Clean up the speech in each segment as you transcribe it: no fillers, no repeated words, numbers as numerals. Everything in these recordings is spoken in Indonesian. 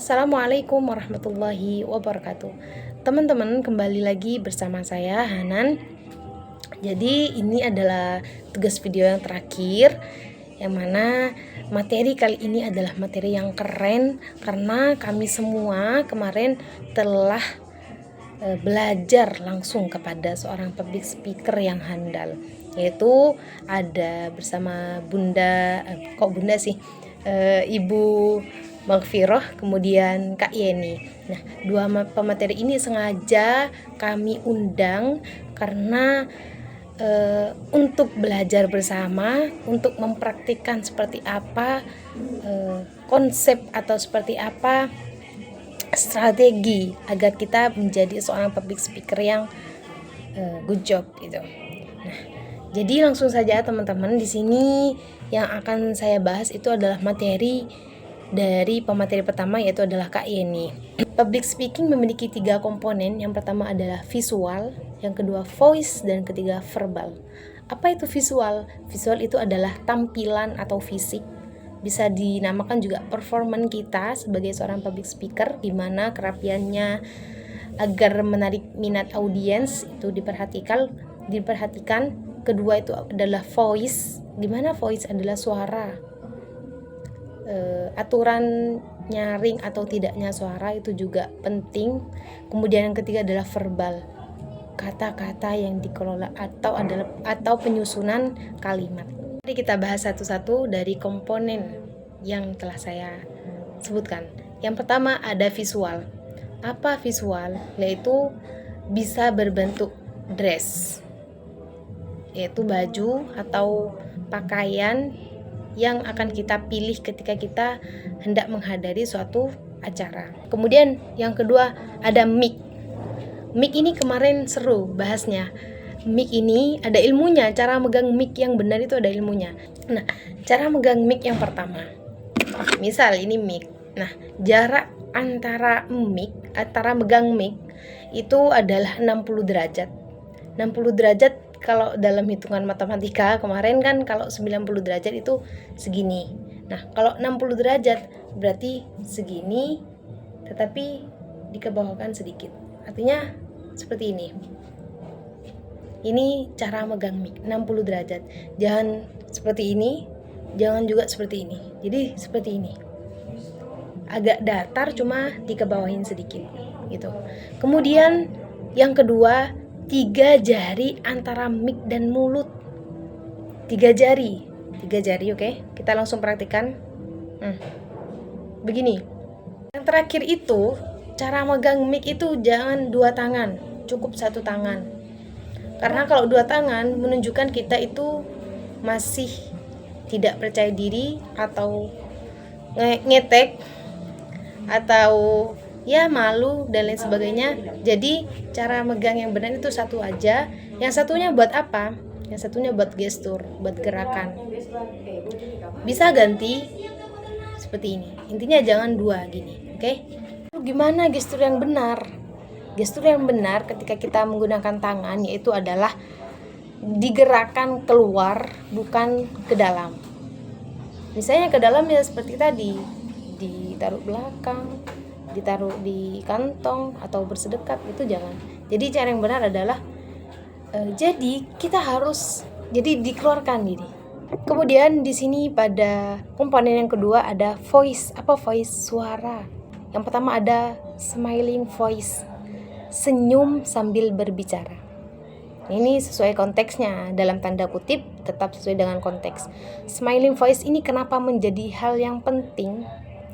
Assalamualaikum warahmatullahi wabarakatuh. Teman-teman, kembali lagi bersama saya Hanan. Jadi ini adalah tugas video yang terakhir, yang mana materi kali ini adalah materi yang keren karena kami semua kemarin telah belajar langsung kepada seorang public speaker yang handal, yaitu ada bersama Ibu Maghfirah, kemudian Kak Yeni. Nah, dua pemateri ini sengaja kami undang karena untuk belajar bersama, untuk mempraktikkan seperti apa konsep atau seperti apa strategi agar kita menjadi seorang public speaker yang good job gitu. Nah, jadi langsung saja teman-teman, di sini yang akan saya bahas itu adalah materi dari pemateri pertama, yaitu adalah Kak Yeni. Public speaking memiliki 3 komponen. Yang pertama adalah visual, yang kedua voice, dan ketiga verbal. Apa itu visual? Visual itu adalah tampilan atau fisik. Bisa dinamakan juga performance kita sebagai seorang public speaker, di mana kerapiannya agar menarik minat audiens itu diperhatikan. Kedua itu adalah voice, di mana voice adalah suara. Aturan nyaring atau tidaknya suara itu juga penting. Kemudian yang ketiga adalah verbal, kata-kata yang dikelola atau penyusunan kalimat. Mari kita bahas satu-satu dari komponen yang telah saya sebutkan. Yang pertama ada visual. Apa visual? Yaitu bisa berbentuk dress, yaitu baju atau pakaian yang akan kita pilih ketika kita hendak menghadiri suatu acara. Kemudian yang kedua ada mic. Mic ini kemarin seru bahasnya. Mic ini ada ilmunya, cara megang mic yang benar itu ada ilmunya. Nah, cara megang mic yang pertama, misal ini mic. Nah, jarak antara megang mic itu adalah 60 derajat. 60 derajat kalau dalam hitungan matematika kemarin kan, kalau 90 derajat itu segini. Nah, kalau 60 derajat berarti segini, tetapi dikebawahkan sedikit. Artinya seperti ini. Ini cara megang mic 60 derajat. Jangan seperti ini, jangan juga seperti ini. Jadi seperti ini. Agak datar, cuma dikebawahin sedikit gitu. Kemudian yang kedua, 3 jari antara mic dan mulut. 3 jari, oke? Kita langsung praktikkan. Begini. Yang terakhir itu, cara megang mic itu jangan 2 tangan, cukup 1 tangan. Karena kalau 2 tangan menunjukkan kita itu masih tidak percaya diri atau ngetek atau ya malu dan lain sebagainya. Jadi cara megang yang benar itu 1 aja. Yang satunya buat apa? Yang satunya buat gestur, buat gerakan. Bisa ganti seperti ini. Intinya jangan 2 gini, oke? Gimana gestur yang benar? Gestur yang benar ketika kita menggunakan tangan yaitu adalah digerakkan keluar, bukan ke dalam. Misalnya ke dalam ya seperti tadi, ditaruh belakang, ditaruh di kantong atau bersedekap, itu jangan. Jadi cara yang benar adalah jadi kita harus dikeluarkan gini. Kemudian di sini pada komponen yang kedua ada voice. Apa voice? Suara. Yang pertama ada smiling voice, senyum sambil berbicara. Ini sesuai konteksnya, dalam tanda kutip tetap sesuai dengan konteks. Smiling voice ini kenapa menjadi hal yang penting?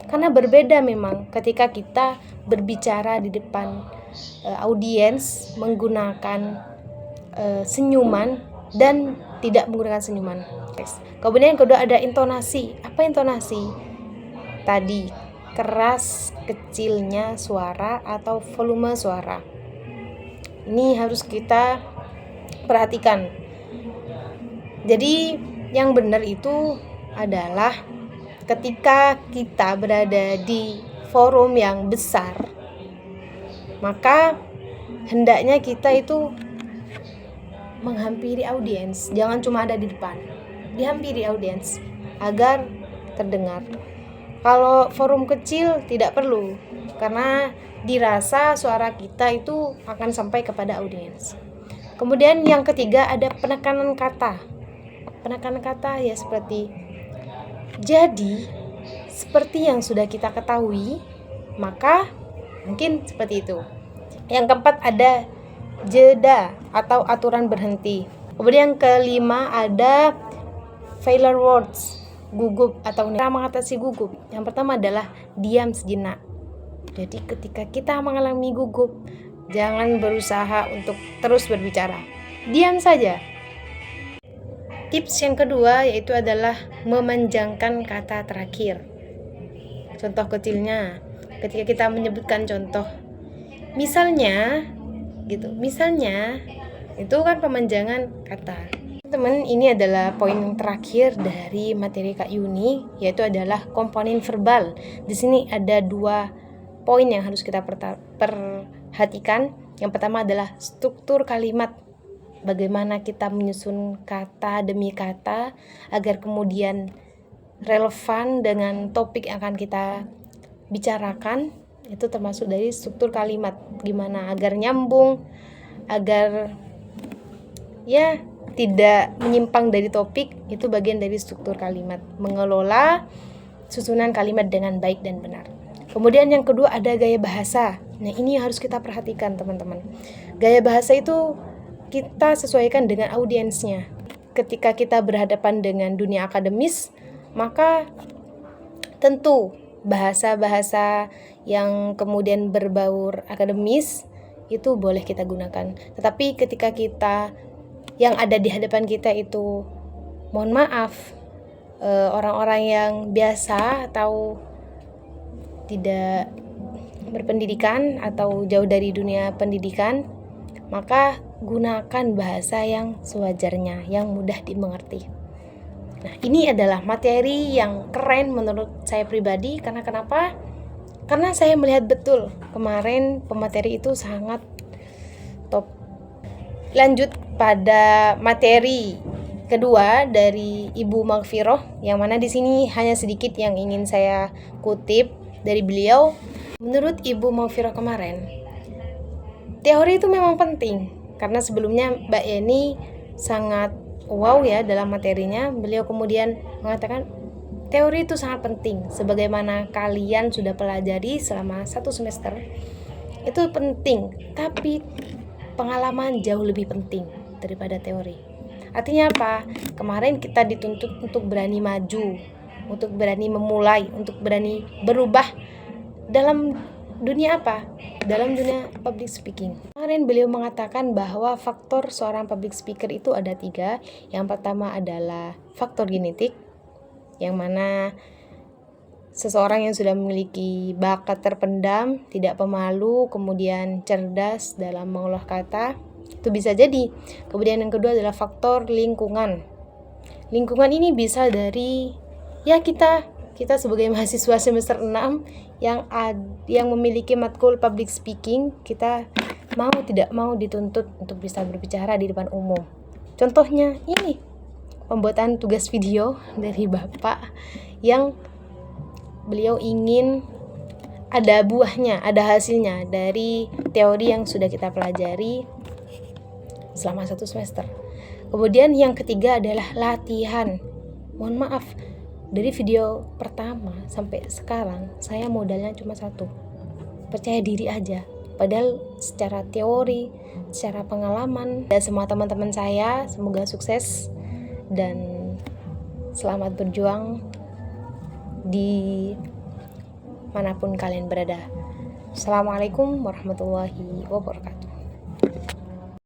Karena berbeda memang ketika kita berbicara di depan audiens menggunakan senyuman dan tidak menggunakan senyuman. Kemudian yang kedua ada intonasi. Apa intonasi? Tadi keras kecilnya suara atau volume suara. Ini harus kita perhatikan. Jadi yang benar itu adalah ketika kita berada di forum yang besar, maka hendaknya kita itu menghampiri audiens, jangan cuma ada di depan. Dihampiri audiens agar terdengar. Kalau forum kecil tidak perlu, karena dirasa suara kita itu akan sampai kepada audiens. Kemudian yang ketiga ada penekanan kata. Penekanan kata ya seperti jadi, seperti yang sudah kita ketahui, maka mungkin seperti itu. Yang keempat ada jeda atau aturan berhenti. Kemudian yang kelima ada filler words, gugup atau cara mengatasi gugup. Yang pertama adalah diam sejenak. Jadi ketika kita mengalami gugup, jangan berusaha untuk terus berbicara. Diam saja. Tips yang kedua yaitu adalah memanjangkan kata terakhir. Contoh kecilnya, ketika kita menyebutkan contoh, misalnya gitu. Misalnya itu kan pemanjangan kata. Teman, ini adalah poin yang terakhir dari materi Kak Yuni, yaitu adalah komponen verbal. Di sini ada 2 poin yang harus kita perhatikan. Yang pertama adalah struktur kalimat. Bagaimana kita menyusun kata demi kata agar kemudian relevan dengan topik yang akan kita bicarakan. Itu termasuk dari struktur kalimat. Gimana agar nyambung, agar ya tidak menyimpang dari topik, itu bagian dari struktur kalimat. Mengelola susunan kalimat dengan baik dan benar. Kemudian yang kedua ada gaya bahasa. Nah, ini harus kita perhatikan teman-teman. Gaya bahasa itu kita sesuaikan dengan audiensnya. Ketika kita berhadapan dengan dunia akademis, maka tentu bahasa-bahasa yang kemudian berbaur akademis itu boleh kita gunakan. Tetapi ketika kita yang ada di hadapan kita itu, mohon maaf, orang-orang yang biasa atau tidak berpendidikan atau jauh dari dunia pendidikan, maka gunakan bahasa yang sewajarnya, yang mudah dimengerti. Nah, ini adalah materi yang keren menurut saya pribadi. Karena kenapa? Karena saya melihat betul kemarin pemateri itu sangat top. Lanjut pada materi kedua dari Ibu Maghfirah, yang mana di sini hanya sedikit yang ingin saya kutip dari beliau. Menurut Ibu Maghfirah kemarin, teori itu memang penting. Karena sebelumnya Mbak Yeni sangat wow ya dalam materinya. Beliau kemudian mengatakan teori itu sangat penting. Sebagaimana kalian sudah pelajari selama 1 semester, itu penting. Tapi pengalaman jauh lebih penting daripada teori. Artinya apa? Kemarin kita dituntut untuk berani maju, untuk berani memulai, untuk berani berubah dalam dunia apa? Dalam dunia public speaking. Kemarin beliau mengatakan bahwa faktor seorang public speaker itu ada 3. Yang pertama adalah faktor genetik, yang mana seseorang yang sudah memiliki bakat terpendam, tidak pemalu, kemudian cerdas dalam mengolah kata, itu bisa jadi. Kemudian yang kedua adalah faktor lingkungan. Lingkungan ini bisa dari ya kita sebagai mahasiswa semester 6 yang memiliki matkul public speaking, kita mau tidak mau dituntut untuk bisa berbicara di depan umum. Contohnya ini, pembuatan tugas video dari Bapak yang beliau ingin ada buahnya, ada hasilnya dari teori yang sudah kita pelajari selama 1 semester. Kemudian yang ketiga adalah latihan. Mohon maaf, dari video pertama sampai sekarang saya modalnya cuma 1, percaya diri aja. Padahal secara teori, secara pengalaman, dan semua teman-teman saya semoga sukses dan selamat berjuang di manapun kalian berada. Assalamualaikum warahmatullahi wabarakatuh.